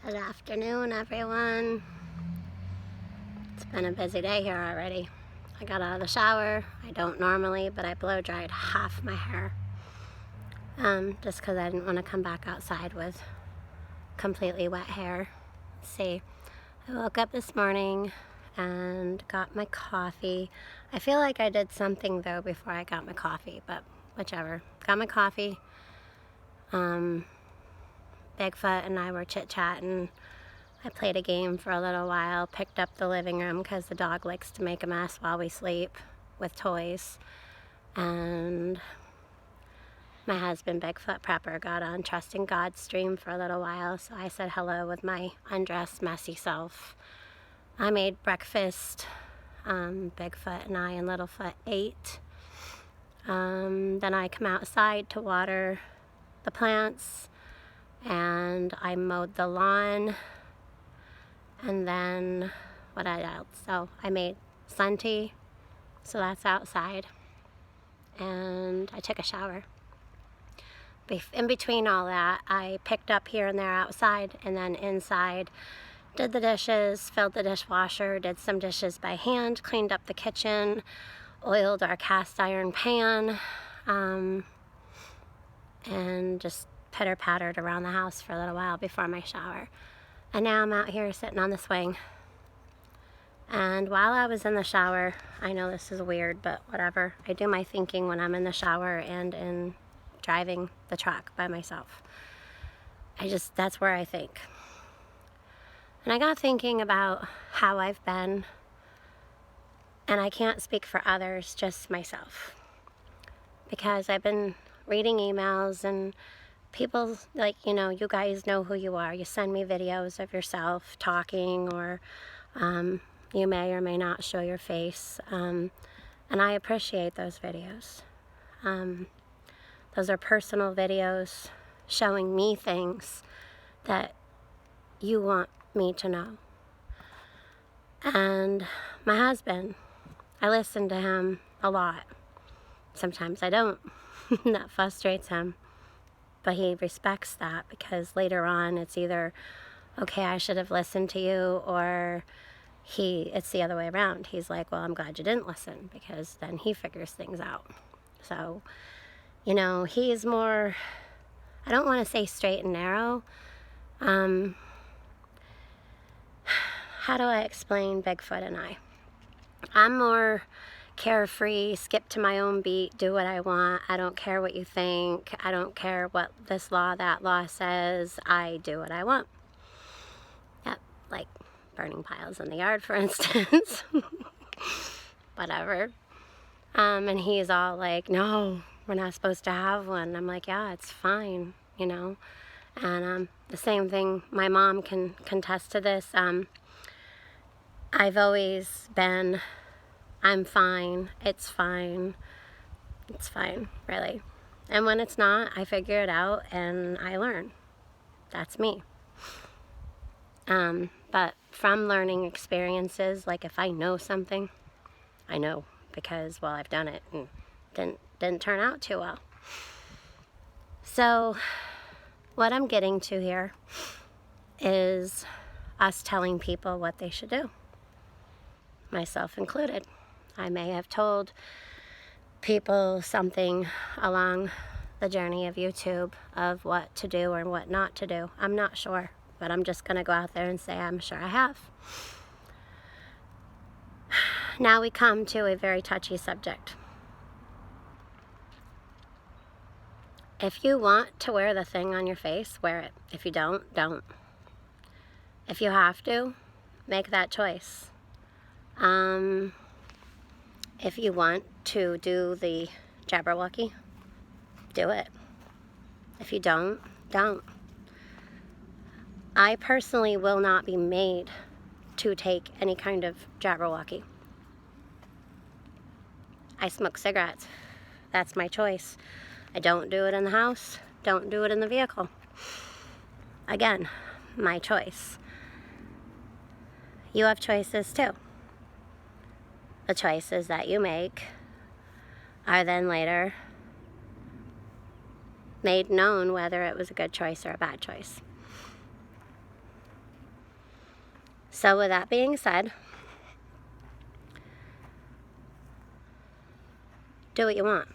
Good afternoon, everyone. It's been a busy day here already. I got out of the shower. I don't normally, but I blow dried half my hair. Just because I didn't want to come back outside with completely wet hair. Let's see. I woke up this morning and got my coffee. I feel like I did something though before I got my coffee, but whichever. Got my coffee. Bigfoot and I were chit-chatting. I played a game for a little while, picked up the living room because the dog likes to make a mess while we sleep with toys. And my husband, Bigfoot Prepper, got on Trusting God stream for a little while, so I said hello with my undressed, messy self. I made breakfast. Bigfoot and I and Littlefoot ate. Then I come outside to water the plants, and I mowed the lawn. And then what else? So I made sun tea, so that's outside. And I took a shower. In between all that, I picked up here and there outside, and then inside did the dishes, filled the dishwasher, did some dishes by hand, cleaned up the kitchen, oiled our cast iron pan, and just pitter-pattered around the house for a little while before my shower. And now I'm out here sitting on the swing. And while I was in the shower, I know this is weird, but whatever. I do my thinking when I'm in the shower and in driving the truck by myself. That's where I think. And I got thinking about how I've been, and I can't speak for others, just myself. Because I've been reading emails and people, like, you guys know who you are. You send me videos of yourself talking, or you may or may not show your face. And I appreciate those videos. Those are personal videos showing me things that you want me to know. And my husband, I listen to him a lot. Sometimes I don't. That frustrates him. But he respects that, because later on it's either, okay, I should have listened to you, or it's the other way around. He's like, well, I'm glad you didn't listen, because then he figures things out. So, he's more, I don't want to say straight and narrow. How do I explain Bigfoot and I? I'm more carefree, skip to my own beat, do what I want. I don't care what you think. I don't care what this law, that law says. I do what I want. Yep, like burning piles in the yard, for instance. Whatever. And he's all like, no, we're not supposed to have one. I'm like, yeah, it's fine, And the same thing, my mom can contest to this. I've always been, I'm fine, it's fine, really. And when it's not, I figure it out and I learn. That's me. But from learning experiences, like if I know something, I know because, well, I've done it and didn't turn out too well. So what I'm getting to here is us telling people what they should do, myself included. I may have told people something along the journey of YouTube of what to do or what not to do. I'm not sure, but I'm just going to go out there and say I'm sure I have. Now we come to a very touchy subject. If you want to wear the thing on your face, wear it. If you don't, don't. If you have to, make that choice. If you want to do the Jabberwocky, do it. If you don't, don't. I personally will not be made to take any kind of Jabberwocky. I smoke cigarettes. That's my choice. I don't do it in the house. Don't do it in the vehicle. Again, my choice. You have choices too. The choices that you make are then later made known whether it was a good choice or a bad choice. So with that being said, do what you want,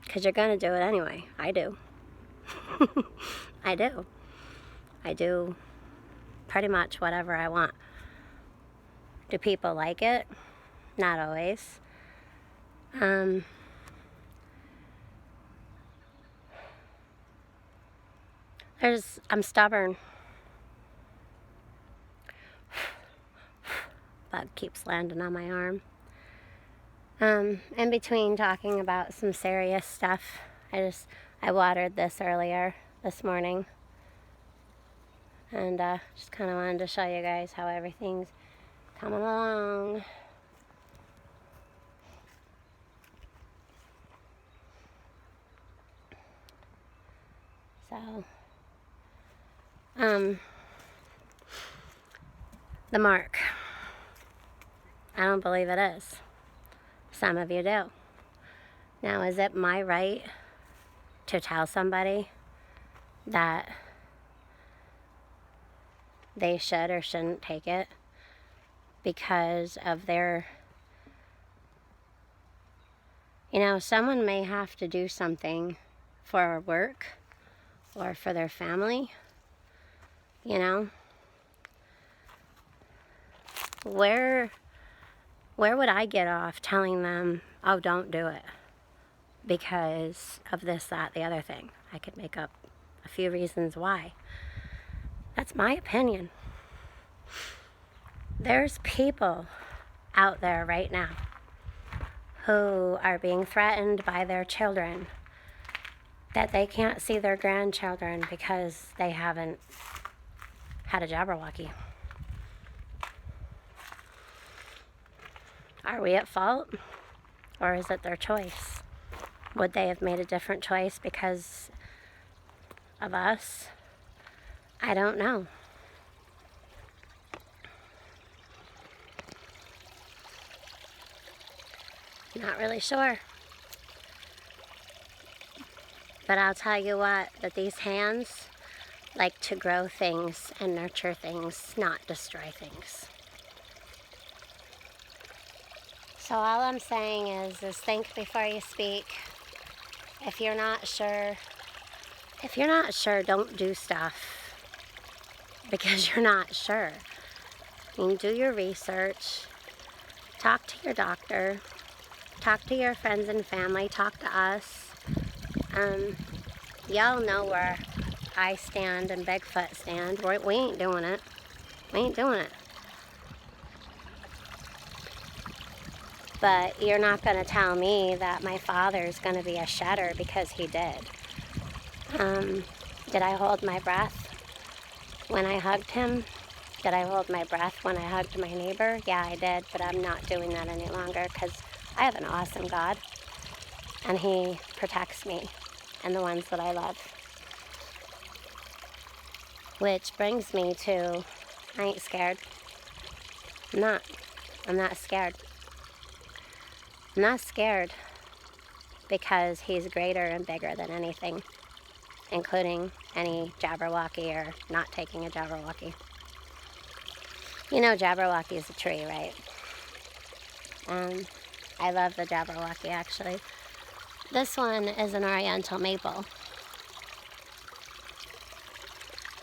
because you're going to do it anyway. I do. I do. I do pretty much whatever I want. Do people like it? Not always. I'm stubborn. Bug keeps landing on my arm. In between talking about some serious stuff, I watered this earlier this morning, and just kind of wanted to show you guys how everything's coming along. So, the mark. I don't believe it is. Some of you do. Now, is it my right to tell somebody that they should or shouldn't take it because of their, someone may have to do something for work or for their family, Where would I get off telling them, oh, don't do it because of this, that, the other thing? I could make up a few reasons why. That's my opinion. There's people out there right now who are being threatened by their children that they can't see their grandchildren because they haven't had a Jabberwocky. Are we at fault, or is it their choice? Would they have made a different choice because of us? I don't know. Not really sure. But I'll tell you what, that these hands like to grow things and nurture things, not destroy things. So all I'm saying is think before you speak. If you're not sure, don't do stuff because you're not sure. You do your research, talk to your doctor, talk to your friends and family, talk to us. Y'all know where I stand and Bigfoot stand. We ain't doing it. We ain't doing it. But you're not going to tell me that my father's going to be a shedder because he did. Did I hold my breath when I hugged him? Did I hold my breath when I hugged my neighbor? Yeah, I did, but I'm not doing that any longer because I have an awesome God, and He protects me and the ones that I love. Which brings me to, I ain't scared. I'm not scared. I'm not scared because He's greater and bigger than anything, including any Jabberwocky or not taking a Jabberwocky. You know Jabberwocky is a tree, right? I love the Jabberwocky, actually. This one is an Oriental maple.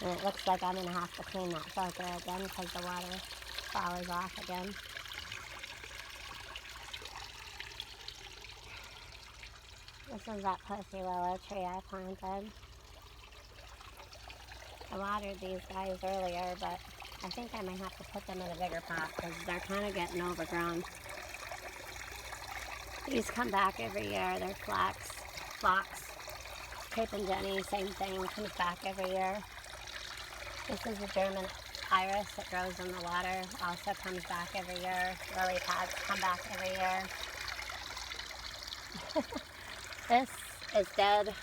And it looks like I'm going to have to clean that filter again because the water falls off again. This is that pussy willow tree I planted. I watered these guys earlier, but I think I might have to put them in a bigger pot because they're kind of getting overgrown. These come back every year. They're phlox. Cape and Jenny, same thing, comes back every year. This is a German iris that grows in the water, also comes back every year. Lily pads come back every year. This is dead.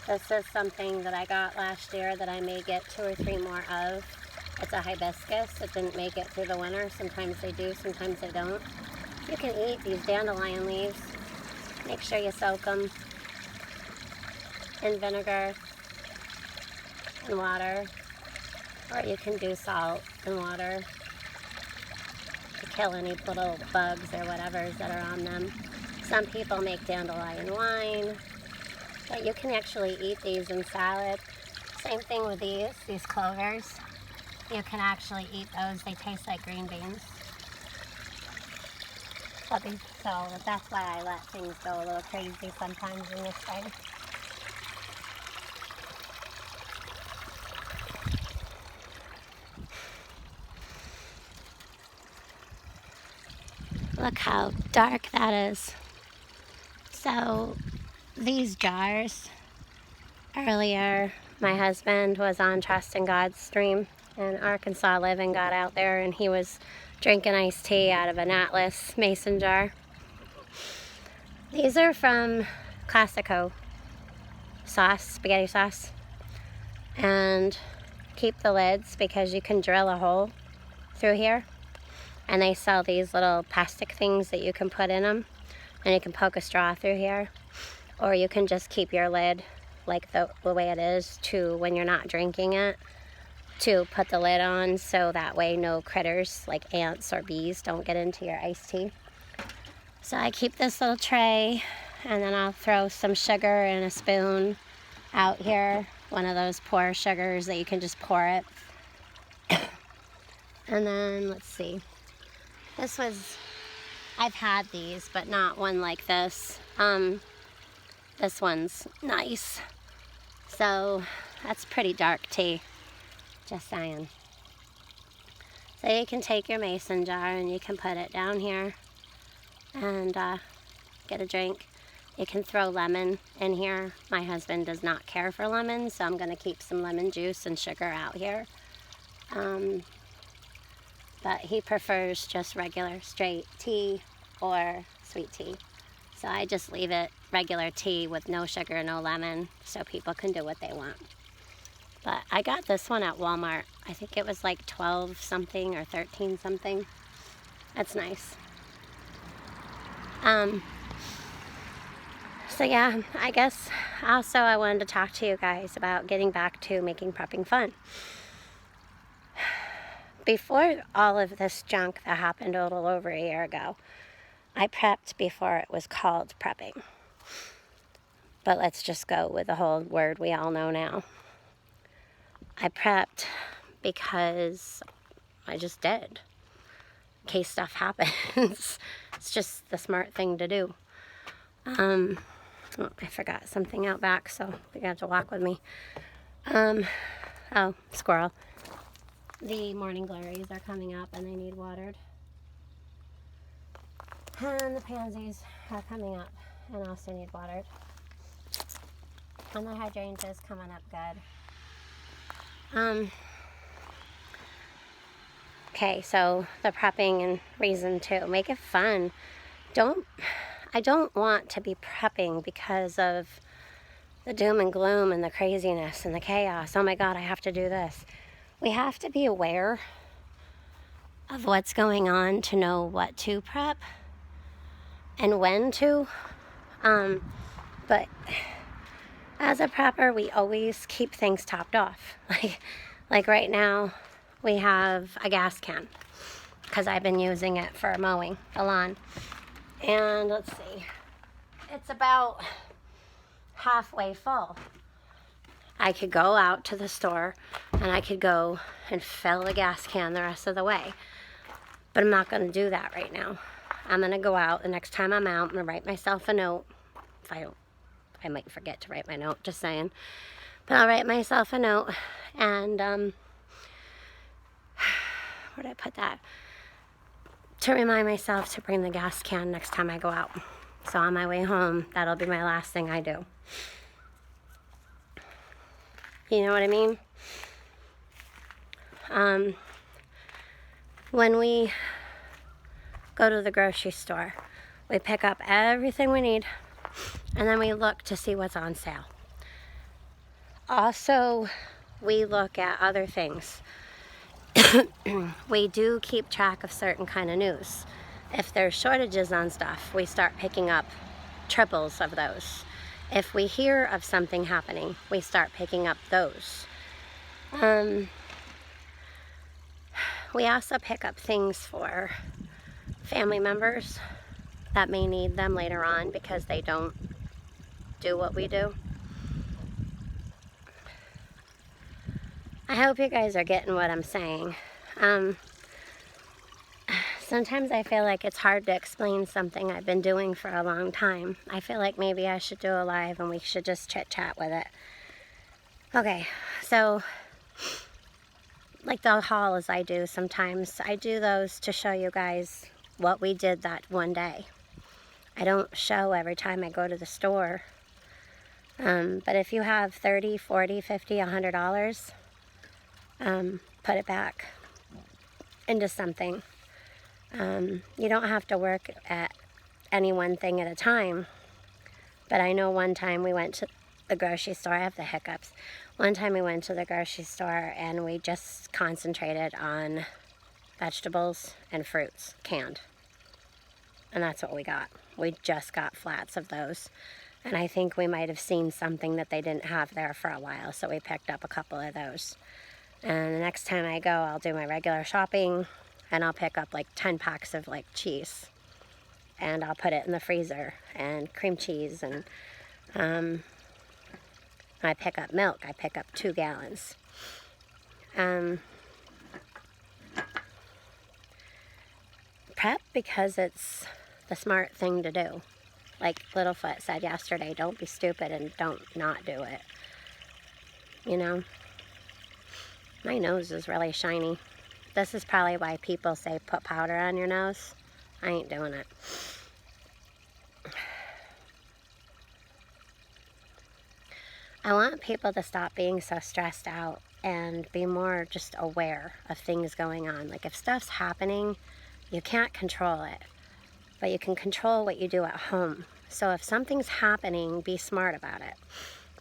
This is something that I got last year that I may get 2 or 3 more of. It's a hibiscus. It didn't make it through the winter. Sometimes they do, sometimes they don't. You can eat these dandelion leaves. Make sure you soak them in vinegar and water Or you can do salt and water to kill any little bugs or whatever that are on them. Some people make dandelion wine, but you can actually eat these in salad. Same thing with these clovers. You can actually eat those. They taste like green beans. So that's why I let things go a little crazy sometimes in this thing. Look how dark that is. So these jars, earlier my husband was on Trust in God's stream, and Arkansas Living got out there and he was drinking iced tea out of an Atlas mason jar. These are from Classico sauce, spaghetti sauce. And keep the lids because you can drill a hole through here. And they sell these little plastic things that you can put in them. And you can poke a straw through here. Or you can just keep your lid like the way it is to when you're not drinking it, to put the lid on so that way no critters like ants or bees don't get into your iced tea. So I keep this little tray, and then I'll throw some sugar and a spoon out here, one of those pour sugars that you can just pour it. And then let's see, I've had these but not one like this. This one's nice. So that's pretty dark tea, just saying. So you can take your mason jar and you can put it down here and get a drink. You can throw lemon in here. My husband does not care for lemon, so I'm gonna keep some lemon juice and sugar out here. But he prefers just regular straight tea or sweet tea. So I just leave it regular tea with no sugar, no lemon, so people can do what they want. But I got this one at Walmart. I think it was like 12 something or 13 something. That's nice. So yeah, I guess also I wanted to talk to you guys about getting back to making prepping fun. Before all of this junk that happened a little over a year ago, I prepped before it was called prepping. But let's just go with the whole word we all know now. I prepped because I just did, in case stuff happens. It's just the smart thing to do. Oh, I forgot something out back, so you're gonna have to walk with me. Oh, squirrel. The morning glories are coming up and they need watered. And the pansies are coming up and also need watered. And the hydrangea's coming up good. Okay, so the prepping and reason to make it fun. I don't want to be prepping because of the doom and gloom and the craziness and the chaos. Oh my God, I have to do this. We have to be aware of what's going on to know what to prep and when to. But as a prepper, we always keep things topped off. Like right now, we have a gas can because I've been using it for mowing the lawn. And let's see, it's about halfway full. I could go out to the store and I could go and fill the gas can the rest of the way. But I'm not going to do that right now. I'm going to go out. The next time I'm out, I'm going to write myself a note. I might forget to write my note, just saying. But I'll write myself a note and, where did I put that? To remind myself to bring the gas can next time I go out. So on my way home, that'll be my last thing I do. You know what I mean? When we go to the grocery store, we pick up everything we need and then we look to see what's on sale. Also, we look at other things. We do keep track of certain kind of news. If there's shortages on stuff, we start picking up triples of those. If we hear of something happening, we start picking up those. we also pick up things for family members that may need them later on because they don't do what we do. I hope you guys are getting what I'm saying. Sometimes I feel like it's hard to explain something I've been doing for a long time. I feel like maybe I should do a live and we should just chit-chat with it. Okay, so like the hauls I do sometimes, I do those to show you guys what we did that one day. I don't show every time I go to the store. But if you have $30, $40, $50, $100, put it back into something. You don't have to work at any one thing at a time. But I know one time we went to the grocery store. I have the hiccups. One time we went to the grocery store and we just concentrated on vegetables and fruits, canned. And that's what we got. We just got flats of those. And I think we might have seen something that they didn't have there for a while, so we picked up a couple of those. And the next time I go, I'll do my regular shopping, and I'll pick up like 10 packs of like cheese. And I'll put it in the freezer, and cream cheese, and I pick up milk. I pick up 2 gallons. Prep because it's the smart thing to do. Like Littlefoot said yesterday, don't be stupid and don't not do it. You know? My nose is really shiny. This is probably why people say put powder on your nose. I ain't doing it. I want people to stop being so stressed out and be more just aware of things going on. Like if stuff's happening, you can't control it, but you can control what you do at home. So if something's happening, be smart about it.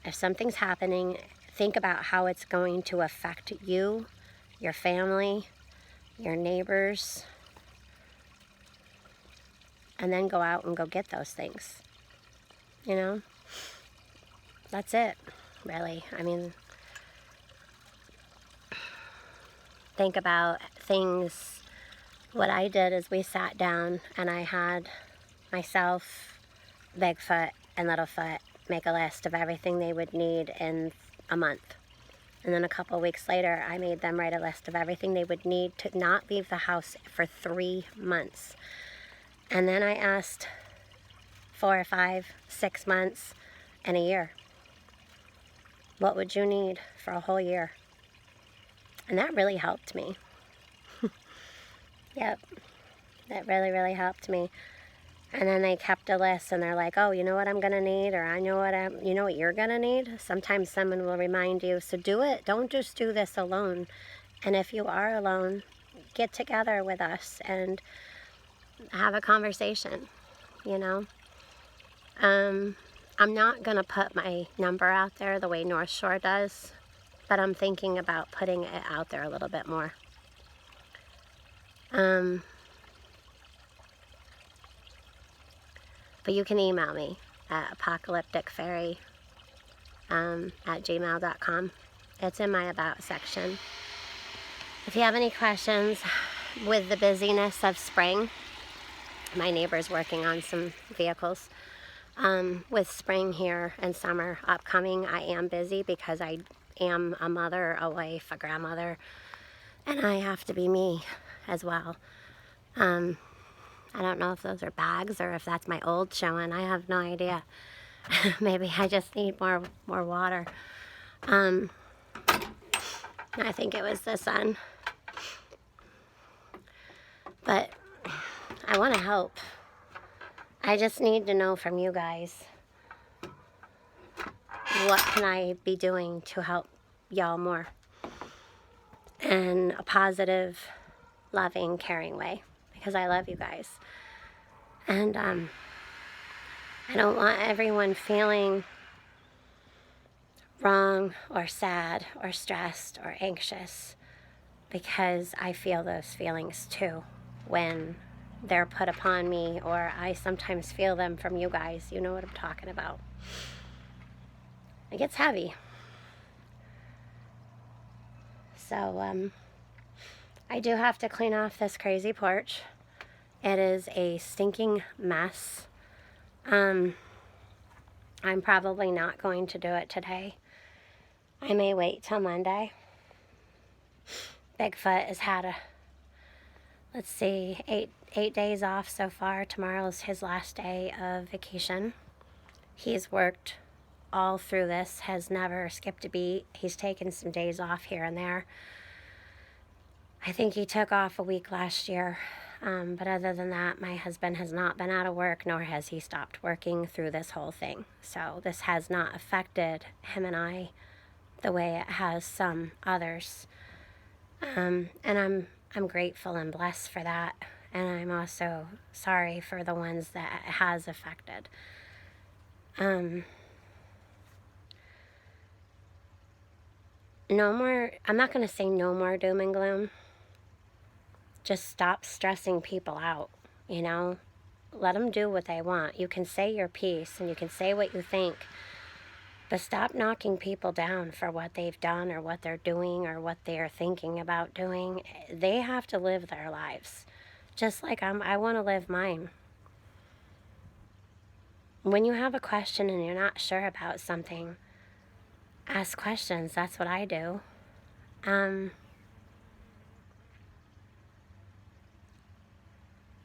If something's happening, think about how it's going to affect you, your family, your neighbors, and then go out and go get those things. You know? That's it, really. I mean, think about things. What I did is we sat down and I had myself, Bigfoot, and Littlefoot make a list of everything they would need in a month. And then a couple weeks later, I made them write a list of everything they would need to not leave the house for 3 months. And then I asked 4 or 5, 6 months, and a year. What would you need for a whole year? And that really helped me. Yep, that really, really helped me. And then they kept a list and they're like, oh, you know what I'm gonna need, or you know what you're gonna need? Sometimes someone will remind you, so do it. Don't just do this alone. And if you are alone, get together with us and have a conversation, you know? I'm not gonna put my number out there the way North Shore does, but I'm thinking about putting it out there a little bit more. But you can email me at apocalypticfairy@gmail.com. It's in my About section. If you have any questions with the busyness of spring, my neighbor's working on some vehicles. With spring here and summer upcoming, I am busy because I am a mother, a wife, a grandmother, and I have to be me as well. I don't know if those are bags or if that's my old showing. I have no idea. Maybe I just need more water. I think it was the sun. But I want to help. I just need to know from you guys, what can I be doing to help y'all more in a positive, loving, caring way, because I love you guys. And I don't want everyone feeling wrong or sad or stressed or anxious, because I feel those feelings too when they're put upon me, or I sometimes feel them from you guys. You know what I'm talking about. It gets heavy. So I do have to clean off this crazy porch. It is a stinking mess. I'm probably not going to do it today. I may wait till Monday. Bigfoot has had let's see, eight days off so far. Tomorrow's his last day of vacation. He's worked all through this, has never skipped a beat. He's taken some days off here and there. I think he took off a week last year. But other than that, my husband has not been out of work, nor has he stopped working through this whole thing. So this has not affected him and I the way it has some others. And I'm grateful and blessed for that. And I'm also sorry for the ones that it has affected. No more, I'm not going to say no more doom and gloom. Just stop stressing people out, you know? Let them do what they want. You can say your piece and you can say what you think, but stop knocking people down for what they've done or what they're doing or what they're thinking about doing. They have to live their lives, just like I want to live mine. When you have a question and you're not sure about something, ask questions. That's what I do.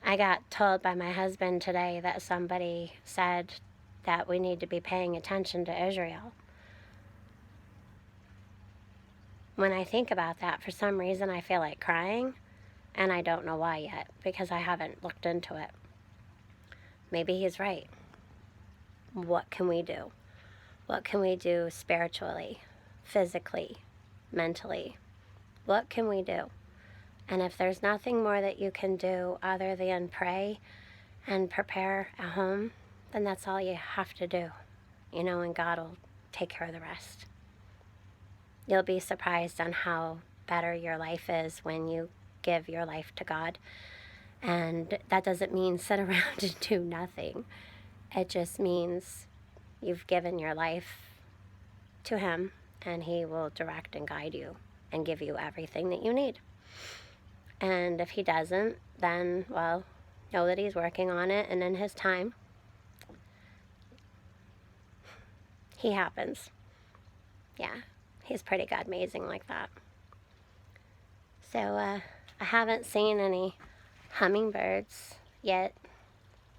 I got told by my husband today that somebody said that we need to be paying attention to Israel. When I think about that, for some reason I feel like crying, and I don't know why yet, because I haven't looked into it. Maybe he's right. What can we do? What can we do spiritually, physically, mentally? What can we do? And if there's nothing more that you can do other than pray and prepare a home, then that's all you have to do, you know, and God will take care of the rest. You'll be surprised on how better your life is when you give your life to God. And that doesn't mean sit around and do nothing. It just means you've given your life to Him, and He will direct and guide you and give you everything that you need. And if He doesn't, then, well, know that He's working on it, and in His time, He happens. Yeah, He's pretty God amazing like that. So, I haven't seen any hummingbirds yet,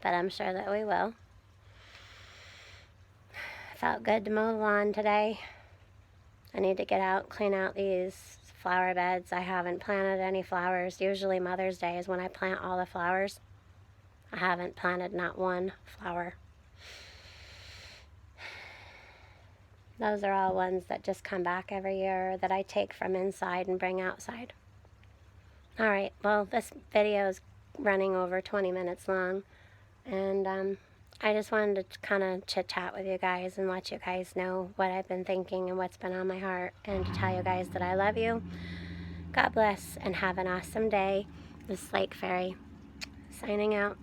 but I'm sure that we will. Felt good to mow the lawn today. I need to get out, clean out these flower beds. I haven't planted any flowers. Usually Mother's Day is when I plant all the flowers. I haven't planted not one flower. Those are all ones that just come back every year that I take from inside and bring outside. Alright, well, this video is running over 20 minutes long, and I just wanted to kind of chit-chat with you guys and let you guys know what I've been thinking and what's been on my heart, and to tell you guys that I love you. God bless, and have an awesome day. This Lake Fairy, signing out.